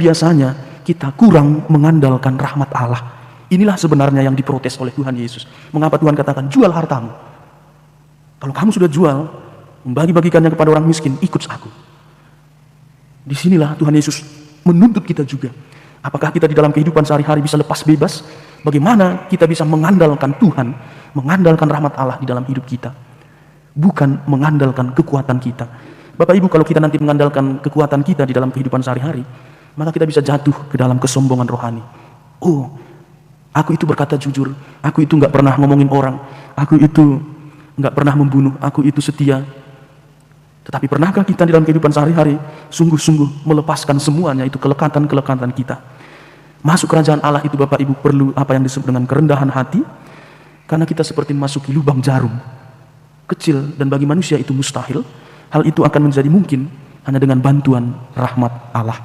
Biasanya kita kurang mengandalkan rahmat Allah. Inilah sebenarnya yang diprotes oleh Tuhan Yesus. Mengapa Tuhan katakan, jual hartamu. Kalau kamu sudah jual, membagi-bagikannya kepada orang miskin, ikut aku. Disinilah Tuhan Yesus menuntut kita juga. Apakah kita di dalam kehidupan sehari-hari bisa lepas bebas? Bagaimana kita bisa mengandalkan Tuhan, mengandalkan rahmat Allah di dalam hidup kita, bukan mengandalkan kekuatan kita. Bapak Ibu, kalau kita nanti mengandalkan kekuatan kita di dalam kehidupan sehari-hari, maka kita bisa jatuh ke dalam kesombongan rohani. Oh, aku itu berkata jujur, aku itu gak pernah ngomongin orang, aku itu gak pernah membunuh, aku itu setia. Tetapi pernahkah kita di dalam kehidupan sehari-hari sungguh-sungguh melepaskan semuanya itu kelekatan-kelekatan kita? Masuk kerajaan Allah itu Bapak Ibu perlu apa yang disebut dengan kerendahan hati, karena kita seperti memasuki lubang jarum. Kecil dan bagi manusia itu mustahil. Hal itu akan menjadi mungkin hanya dengan bantuan rahmat Allah.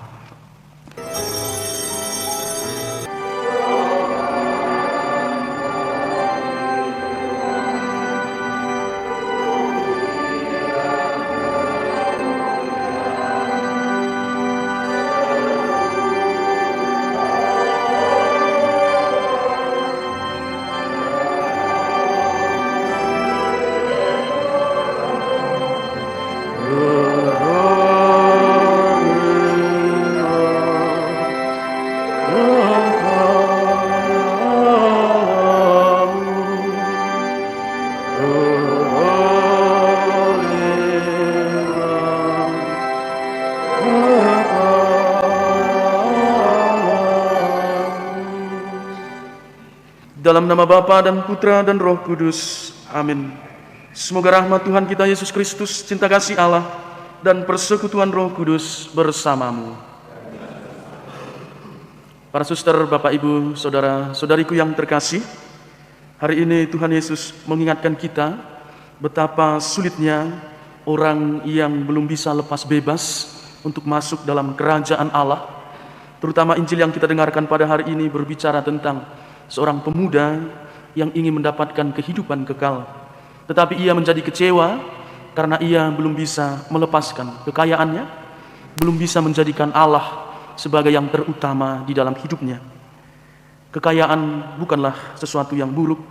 Dalam nama Bapa dan Putra dan Roh Kudus. Amin. Semoga rahmat Tuhan kita Yesus Kristus, cinta kasih Allah, dan persekutuan Roh Kudus bersamamu. Para suster, Bapak, Ibu, saudara-saudariku yang terkasih, hari ini Tuhan Yesus mengingatkan kita betapa sulitnya orang yang belum bisa lepas bebas untuk masuk dalam kerajaan Allah. Terutama Injil yang kita dengarkan pada hari ini berbicara tentang seorang pemuda yang ingin mendapatkan kehidupan kekal, tetapi ia menjadi kecewa karena ia belum bisa melepaskan kekayaannya, belum bisa menjadikan Allah sebagai yang terutama di dalam hidupnya. Kekayaan bukanlah sesuatu yang buruk,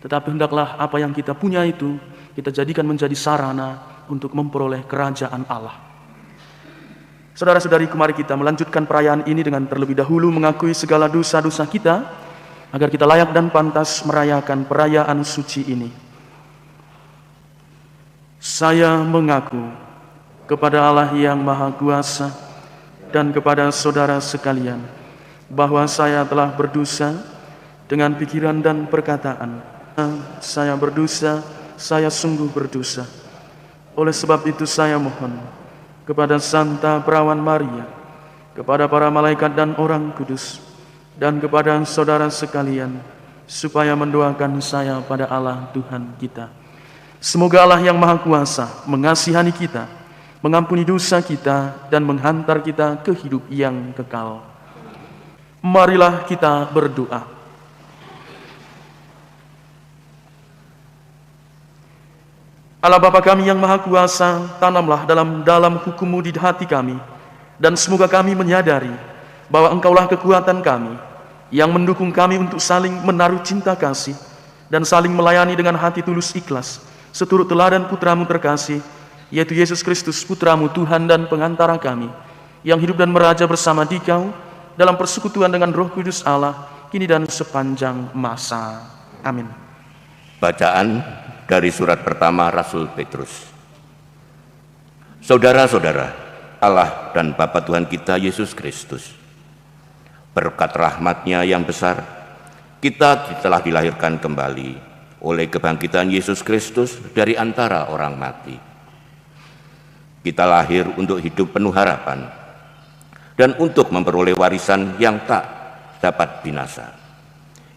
tetapi hendaklah apa yang kita punya itu kita jadikan menjadi sarana untuk memperoleh kerajaan Allah. Saudara-saudariku, mari kita melanjutkan perayaan ini dengan terlebih dahulu mengakui segala dosa-dosa kita, agar kita layak dan pantas merayakan perayaan suci ini. Saya mengaku kepada Allah yang Maha Kuasa dan kepada saudara sekalian, bahwa saya telah berdosa dengan pikiran dan perkataan. Saya berdosa, saya sungguh berdosa. Oleh sebab itu saya mohon kepada Santa Perawan Maria, kepada para malaikat dan orang kudus, dan kepada saudara sekalian, supaya mendoakan saya pada Allah Tuhan kita. Semoga Allah yang Maha Kuasa mengasihani kita, mengampuni dosa kita, dan menghantar kita ke hidup yang kekal. Marilah kita berdoa. Allah Bapa kami yang Maha Kuasa, tanamlah dalam hukum-Mu di hati kami, dan semoga kami menyadari bahwa Engkaulah kekuatan kami, yang mendukung kami untuk saling menaruh cinta kasih dan saling melayani dengan hati tulus ikhlas, seturut teladan Putra-Mu terkasih, yaitu Yesus Kristus, Putra-Mu, Tuhan dan pengantara kami, yang hidup dan meraja bersama Dikau dalam persekutuan dengan Roh Kudus Allah, kini dan sepanjang masa. Amin. Bacaan dari surat pertama Rasul Petrus. Saudara-saudara, Allah dan Bapa Tuhan kita Yesus Kristus, berkat rahmat-Nya yang besar, kita telah dilahirkan kembali oleh kebangkitan Yesus Kristus dari antara orang mati. Kita lahir untuk hidup penuh harapan dan untuk memperoleh warisan yang tak dapat binasa,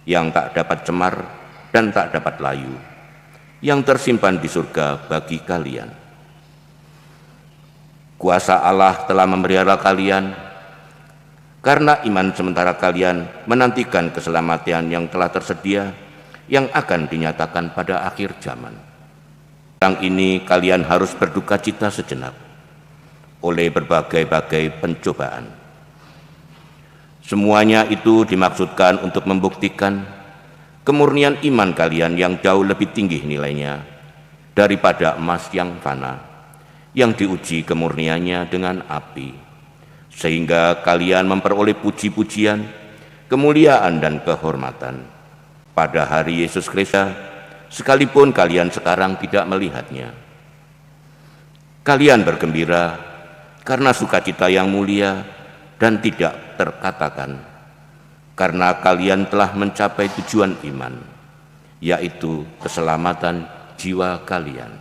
yang tak dapat cemar dan tak dapat layu, yang tersimpan di surga bagi kalian. Kuasa Allah telah memelihara kalian karena iman sementara kalian menantikan keselamatan yang telah tersedia, yang akan dinyatakan pada akhir zaman. Sekarang ini kalian harus berduka cita sejenak oleh berbagai-bagai pencobaan, Semuanya itu dimaksudkan untuk membuktikan kemurnian iman kalian yang jauh lebih tinggi nilainya daripada emas yang fana, yang diuji kemurniannya dengan api, sehingga kalian memperoleh puji-pujian, kemuliaan dan kehormatan pada hari Yesus Kristus, sekalipun kalian sekarang tidak melihatnya. Kalian bergembira karena sukacita yang mulia dan tidak terkatakan, karena kalian telah mencapai tujuan iman, yaitu keselamatan jiwa kalian.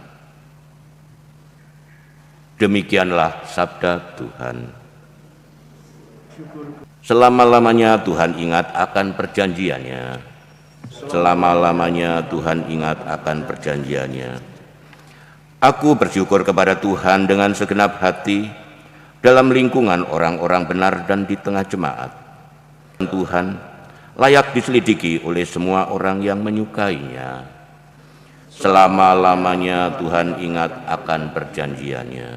Demikianlah sabda Tuhan. Selama-lamanya Tuhan ingat akan perjanjiannya. Selama-lamanya Tuhan ingat akan perjanjiannya. Aku bersyukur kepada Tuhan dengan segenap hati dalam lingkungan orang-orang benar dan di tengah jemaat. Tuhan layak diselidiki oleh semua orang yang menyukainya. Selama-lamanya Tuhan ingat akan perjanjiannya.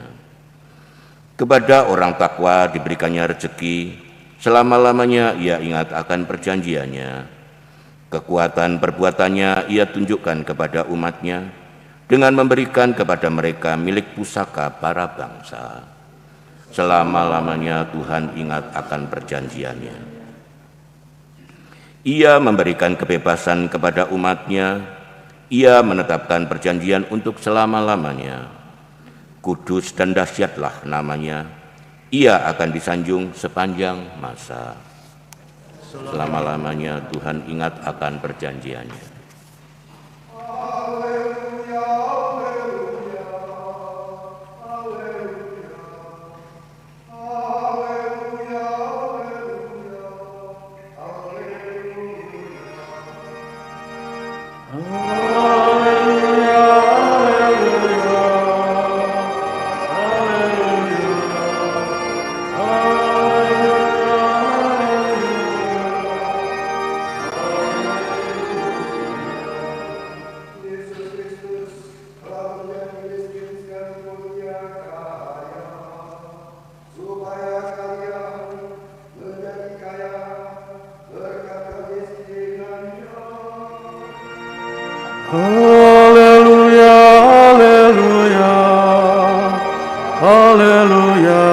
Kepada orang takwa diberikannya rezeki, selama-lamanya ia ingat akan perjanjiannya. Kekuatan perbuatannya ia tunjukkan kepada umatnya dengan memberikan kepada mereka milik pusaka para bangsa. Selama-lamanya Tuhan ingat akan perjanjiannya. Ia memberikan kebebasan kepada umatnya. Ia menetapkan perjanjian untuk selama-lamanya. Kudus dan dahsyatlah namanya. Ia akan disanjung sepanjang masa. Selama-lamanya Tuhan ingat akan perjanjiannya. Haleluya, haleluya, haleluya,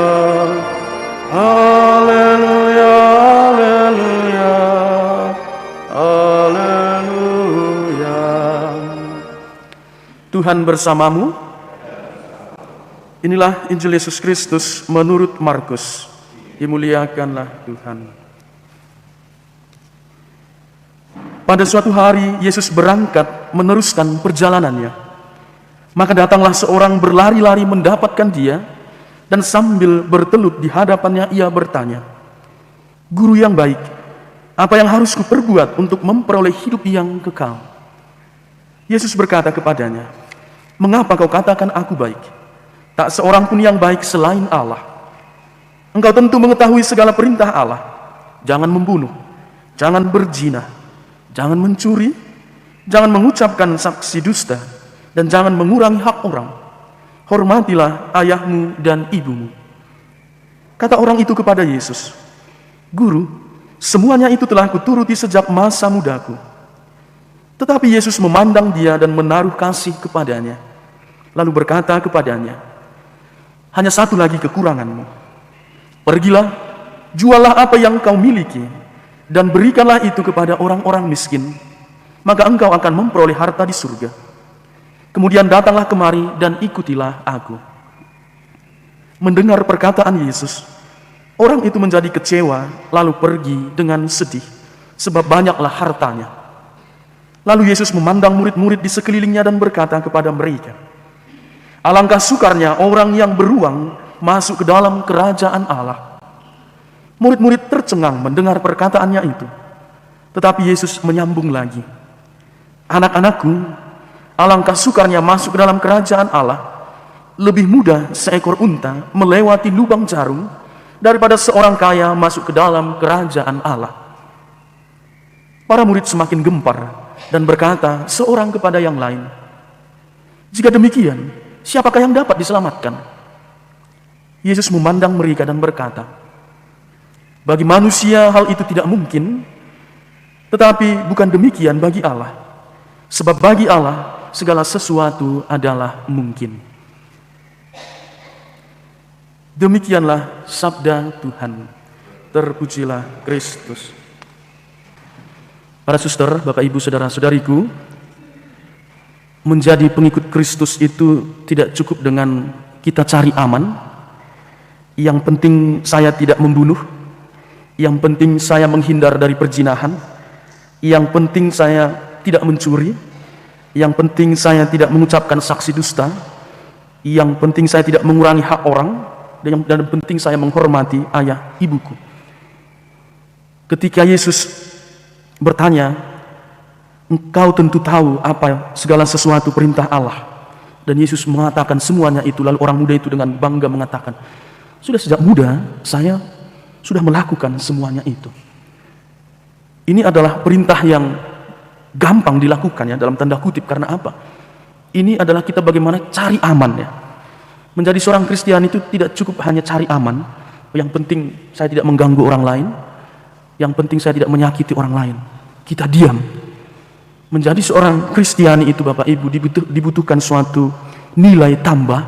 haleluya, haleluya, haleluya. Tuhan bersamamu. Inilah Injil Yesus Kristus menurut Markus. Dimuliakanlah Tuhan. Pada suatu hari Yesus berangkat meneruskan perjalanannya. Maka datanglah seorang berlari-lari mendapatkan dia, dan sambil bertelut di hadapannya ia bertanya, "Guru yang baik, apa yang harus kuperbuat untuk memperoleh hidup yang kekal?" Yesus berkata kepadanya, "Mengapa kau katakan aku baik? Tak seorang pun yang baik selain Allah. Engkau tentu mengetahui segala perintah Allah. Jangan membunuh, jangan berzina, jangan mencuri, jangan mengucapkan saksi dusta, dan jangan mengurangi hak orang. Hormatilah ayahmu dan ibumu." Kata orang itu kepada Yesus, "Guru, semuanya itu telah kuturuti sejak masa mudaku." Tetapi Yesus memandang dia dan menaruh kasih kepadanya, lalu berkata kepadanya, "Hanya satu lagi kekuranganmu. Pergilah, jualah apa yang kau miliki, dan berikanlah itu kepada orang-orang miskin, maka engkau akan memperoleh harta di surga. Kemudian datanglah kemari dan ikutilah aku." Mendengar perkataan Yesus, orang itu menjadi kecewa, lalu pergi dengan sedih, sebab banyaklah hartanya. Lalu Yesus memandang murid-murid di sekelilingnya dan berkata kepada mereka, "Alangkah sukarnya orang yang beruang masuk ke dalam kerajaan Allah." Murid-murid tercengang mendengar perkataannya itu. Tetapi Yesus menyambung lagi, "Anak-anakku, alangkah sukarnya masuk ke dalam kerajaan Allah. Lebih mudah seekor unta melewati lubang jarum daripada seorang kaya masuk ke dalam kerajaan Allah." Para murid semakin gempar dan berkata seorang kepada yang lain, "Jika demikian, siapakah yang dapat diselamatkan?" Yesus memandang mereka dan berkata, Bagi manusia hal itu tidak mungkin, tetapi bukan demikian bagi Allah. Sebab bagi Allah segala sesuatu adalah mungkin. Demikianlah sabda Tuhan. Terpujilah Kristus. Para suster, Bapak Ibu, saudara-saudariku, menjadi pengikut Kristus itu tidak cukup dengan kita cari aman. Yang penting saya tidak membunuh, yang penting saya menghindar dari perzinahan, yang penting saya tidak mencuri, yang penting saya tidak mengucapkan saksi dusta, yang penting saya tidak mengurangi hak orang, dan yang penting saya menghormati ayah ibuku. Ketika Yesus bertanya, engkau tentu tahu apa segala sesuatu perintah Allah, dan Yesus mengatakan semuanya itu, lalu orang muda itu dengan bangga mengatakan, sudah sejak muda saya sudah melakukan semuanya itu. Ini adalah perintah yang gampang dilakukan, ya, dalam tanda kutip. Karena apa? Ini adalah kita bagaimana cari aman, ya. Menjadi seorang Kristen itu tidak cukup hanya cari aman. Yang penting saya tidak mengganggu orang lain, yang penting saya tidak menyakiti orang lain. Kita diam. Menjadi seorang Kristiani itu, Bapak Ibu, dibutuhkan suatu nilai tambah.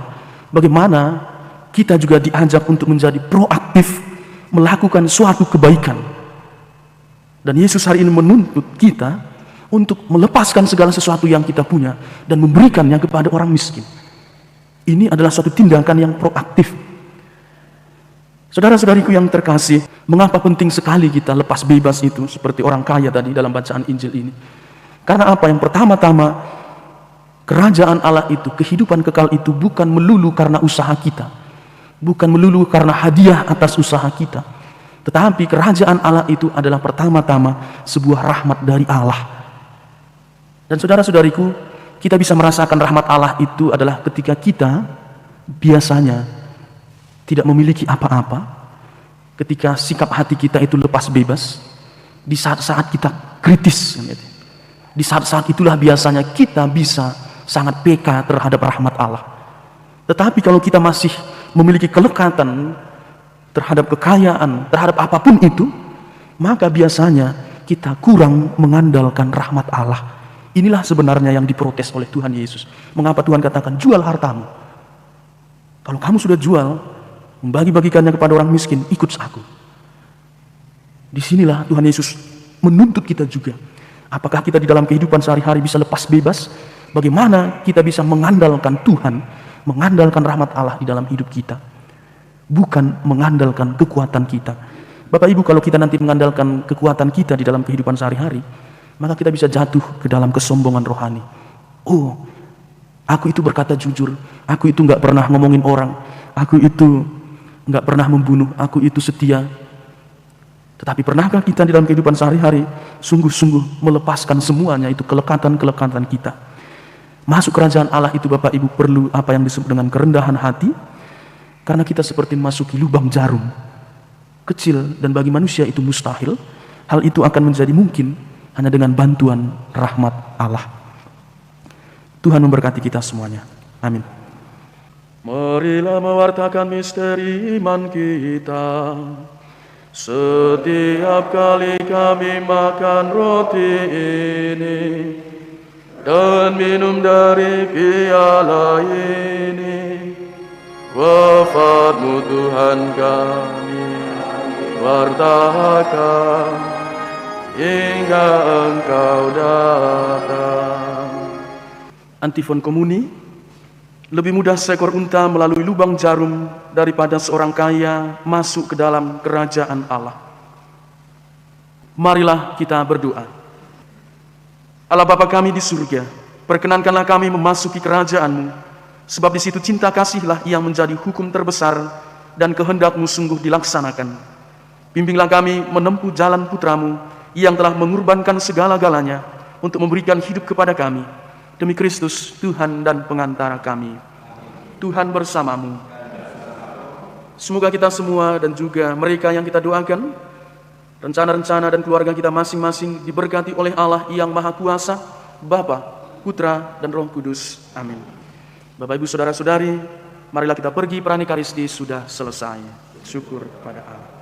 Bagaimana kita juga diajak untuk menjadi proaktif, melakukan suatu kebaikan. Dan Yesus hari ini menuntut kita untuk melepaskan segala sesuatu yang kita punya dan memberikannya kepada orang miskin. Ini adalah suatu tindakan yang proaktif. Saudara-saudariku yang terkasih, mengapa penting sekali kita lepas bebas itu seperti orang kaya tadi dalam bacaan Injil ini? Karena apa? Yang pertama-tama, kerajaan Allah itu, kehidupan kekal itu bukan melulu karena usaha kita, bukan melulu karena hadiah atas usaha kita, tetapi kerajaan Allah itu adalah pertama-tama sebuah rahmat dari Allah. Dan saudara-saudariku, kita bisa merasakan rahmat Allah itu adalah ketika kita biasanya tidak memiliki apa-apa, ketika sikap hati kita itu lepas bebas, di saat-saat kita kritis, di saat-saat itulah biasanya kita bisa sangat peka terhadap rahmat Allah. Tetapi kalau kita masih memiliki kelekatan terhadap kekayaan, terhadap apapun itu, maka biasanya kita kurang mengandalkan rahmat Allah. Inilah sebenarnya yang diprotes oleh Tuhan Yesus. Mengapa Tuhan katakan, jual hartamu. Kalau kamu sudah jual, membagi-bagikannya kepada orang miskin, ikut aku. Disinilah Tuhan Yesus menuntut kita juga. Apakah kita di dalam kehidupan sehari-hari bisa lepas bebas? Bagaimana kita bisa mengandalkan Tuhan, mengandalkan rahmat Allah di dalam hidup kita, bukan mengandalkan kekuatan kita. Bapak Ibu, kalau kita nanti mengandalkan kekuatan kita di dalam kehidupan sehari-hari, maka kita bisa jatuh ke dalam kesombongan rohani. Oh, aku itu berkata jujur, aku itu gak pernah ngomongin orang, aku itu gak pernah membunuh, aku itu setia. Tetapi pernahkah kita di dalam kehidupan sehari-hari sungguh-sungguh melepaskan semuanya itu, kelekatan-kelekatan kita? Masuk kerajaan Allah itu, Bapak Ibu, perlu apa yang disebut dengan kerendahan hati, karena kita seperti memasuki lubang jarum kecil, dan bagi manusia itu mustahil. Hal itu akan menjadi mungkin hanya dengan bantuan rahmat Allah. Tuhan memberkati kita semuanya. Amin. Marilah mewartakan misteri iman kita. Setiap kali kami makan roti ini dan minum dari piala ini, wafat-Mu Tuhan kami wartakan hingga Engkau datang. Antifon komuni. Lebih mudah seekor unta melalui lubang jarum daripada seorang kaya masuk ke dalam kerajaan Allah. Marilah kita berdoa. Allah Bapa kami di surga, perkenankanlah kami memasuki kerajaan-Mu, sebab di situ cinta kasihlah yang menjadi hukum terbesar dan kehendak-Mu sungguh dilaksanakan. Bimbinglah kami menempuh jalan putra-Mu yang telah mengorbankan segala-galanya untuk memberikan hidup kepada kami. Demi Kristus, Tuhan dan pengantara kami. Tuhan bersama-Mu. Semoga kita semua dan juga mereka yang kita doakan, rencana-rencana dan keluarga kita masing-masing diberkati oleh Allah yang Maha Kuasa, Bapa, Putra, dan Roh Kudus. Amin. Bapak, Ibu, Saudara-saudari, marilah kita pergi, Pranikaristi sudah selesai. Syukur kepada Allah.